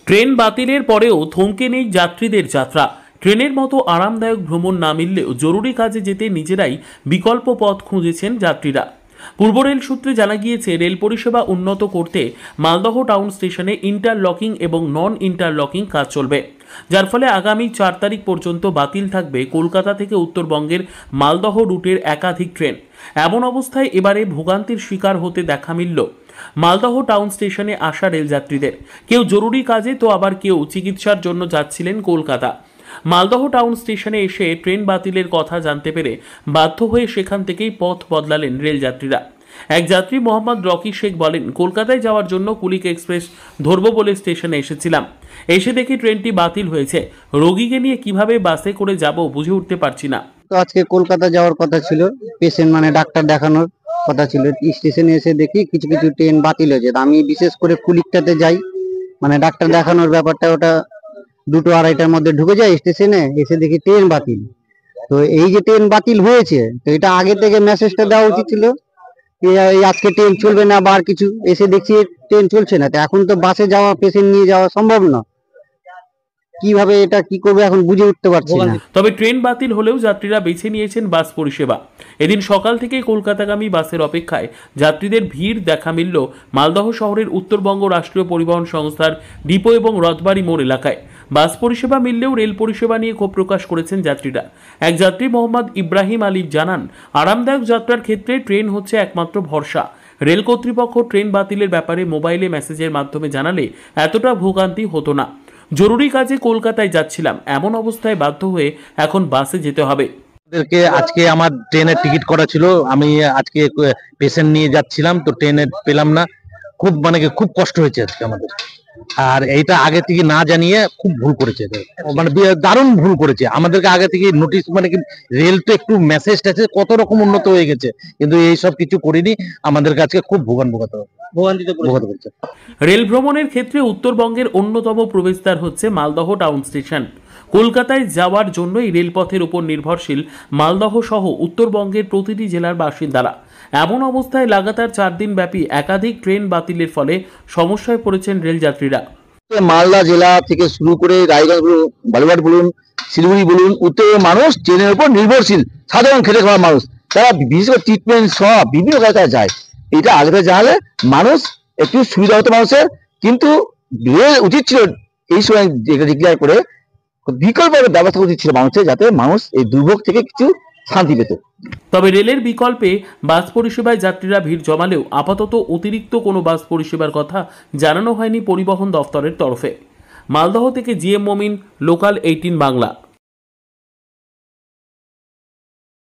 Train বাতিলের পরেও থমকে নেই যাত্রীদের যাত্রা। ট্রেনের মতো আরামদায়ক ভ্রমণ না মিললেও জরুরি কাজে যেতে নিজেরাই বিকল্প পথ খুঁজেছেন যাত্রীরা। পূর্ব রেল সূত্রে জানা গিয়েছে, রেল পরিষেবা উন্নত করতে মালদহ টাউন স্টেশনে ইন্টারলকিং এবং নন ইন্টারলকিং কাজ চলবে, যার ফলে আগামী 4 তারিখ পর্যন্ত বাতিল থাকবে কলকাতা থেকে উত্তরবঙ্গের মালদহ রুটের একাধিক ট্রেন। এমন অবস্থায় এবারে ভোগান্তির শিকার হতে দেখা মিলল মালদহ টাউন স্টেশনে আসা রেলযাত্রীদের। কেউ জরুরি কাজে তো আবার কেউ চিকিৎসার জন্য যাচ্ছিলেন কলকাতা। মালদহ টাউন স্টেশনে এসে ট্রেন বাতিলের কথা জানতে পেরে বাধ্য হয়ে সেখান থেকেই পথ বদলালেন রেলযাত্রীরা। এক যাত্রী মোহাম্মদ রকি শেখ বলেন, কলকাতায় যাওয়ার জন্য কুলিক এক্সপ্রেস ধরবো বলে স্টেশনে এসেছিলাম, এসে দেখি ট্রেনটি বাতিল হয়েছে। রোগীকে নিয়ে কিভাবে বাসে করে যাব বুঝে উঠতে পারছি না। তো আজকে কলকাতা যাওয়ার কথা ছিল, পেশেন্ট মানে ডাক্তার দেখানোর কথা ছিল। স্টেশনে এসে দেখি কিছু কিছু ট্রেন বাতিল হয়েছে। আমি বিশেষ করে কুলিকটাতে যাই, মানে ডাক্তার দেখানোর ব্যাপারটা, ওটা 2-2:30টার মধ্যে ঢুকে যায় স্টেশনে, এসে দেখি ট্রেন বাতিল। তো এই যে ট্রেন বাতিল হয়েছে, তো এটা আগে থেকে মেসেজটা দেওয়া উচিত ছিল, আজকে ট্রেন চলবে না বা কিছু। এসে দেখছি ট্রেন চলছে না, তো এখন তো বাসে যাওয়া, পেশেন্ট নিয়ে যাওয়া সম্ভব না। কিভাবে এটা কি করবে এখন বুঝে উঠতে পারছি না। তবে ট্রেন বাতিল হলেও যাত্রীরা বেছে নিয়েছেন বাস পরিষেবা। এদিন সকাল থেকেই কলকাতাগামী বাসের অপেক্ষায় যাত্রীদের ভিড় দেখা মিলল মালদহ শহরের উত্তরবঙ্গ রাষ্ট্রীয় পরিবহন সংস্থার ডিপো এবং রথবাড়ি মোড় এলাকায়। বাস পরিষেবা মিললেও রেল পরিষেবা নিয়ে ক্ষোভ প্রকাশ করেছেন যাত্রীরা। এক যাত্রী মোহাম্মদ ইব্রাহিম আলী জানান, আরামদায়ক যাত্রার ক্ষেত্রে ট্রেন হচ্ছে একমাত্র ভরসা। রেল কর্তৃপক্ষ ট্রেন বাতিলের ব্যাপারে মোবাইলে মেসেজের মাধ্যমে জানালে এতটা ভোগান্তি হতো না। জরুরি কাজে কলকাতায় যাচ্ছিলাম, এমন অবস্থায় বাধ্য হয়ে এখন বাসে যেতে হবে। আজকে আমার ট্রেনের টিকিট করা ছিল, আমি আজকে পেশেন্ট নিয়ে যাচ্ছিলাম, তো ট্রেনে পেলাম না। খুব কষ্ট হয়েছে আজকে আমাদের। আর এইটা আগে থেকে না জানিয়ে খুব ভুল করেছে, মানে দারুণ ভুল করেছে। আমাদেরকে আগে থেকে নোটিশ, মানে কি রেল তো একটু মেসেজ আছে, কত রকম উন্নত হয়ে গেছে, কিন্তু এই সব কিছু করিনি। আমাদের কাছে খুব ভোগান্তি করছে। রেল ভ্রমণের ক্ষেত্রে উত্তরবঙ্গের অন্যতম প্রবেশদ্বার হচ্ছে মালদহ টাউন স্টেশন। কলকাতায় যাওয়ার জন্যই রেলপথের উপর নির্ভরশীল মালদহ সহ উত্তরবঙ্গের প্রতিটি জেলার বাসিন্দারা। এমন অবস্থায় লাগাতার 4 দিন ব্যাপী একাধিক ট্রেন বাতিলের ফলে সমস্যায় পড়েছেন রেলযাত্রীরা। মালদা জেলা থেকে শুরু করে রায়গঞ্জ বলুন, বালুরঘাট বলুন, শিলিগুড়ি বলুন, উত্তরের মানুষ ট্রেনের উপর নির্ভরশীল। সাধারণ খেটে খাওয়া মানুষ, তারা বিশেষ করে ট্রিটমেন্ট সহ বিভিন্ন জায়গায় যায়। এটা আগে থেকে জানালে মানুষ একটু সুবিধা হতো মানুষের, কিন্তু উচিত ছিল এই সময় ডিক্লেয়ার করে বিকল্প ব্যবস্থা উচিত ছিল মানুষের, যাতে মানুষ এই দুর্ভোগ থেকে কিছু শান্তি পেত। তবে রেলের বিকল্পে বাস পরিষেবায় যাত্রীরা ভিড় জমালেও আপাতত অতিরিক্ত কোনো বাস পরিষেবার কথা জানানো হয়নি পরিবহন দফতরের তরফে। মালদহ থেকে জিএম মমিন, লোকাল 18 বাংলা।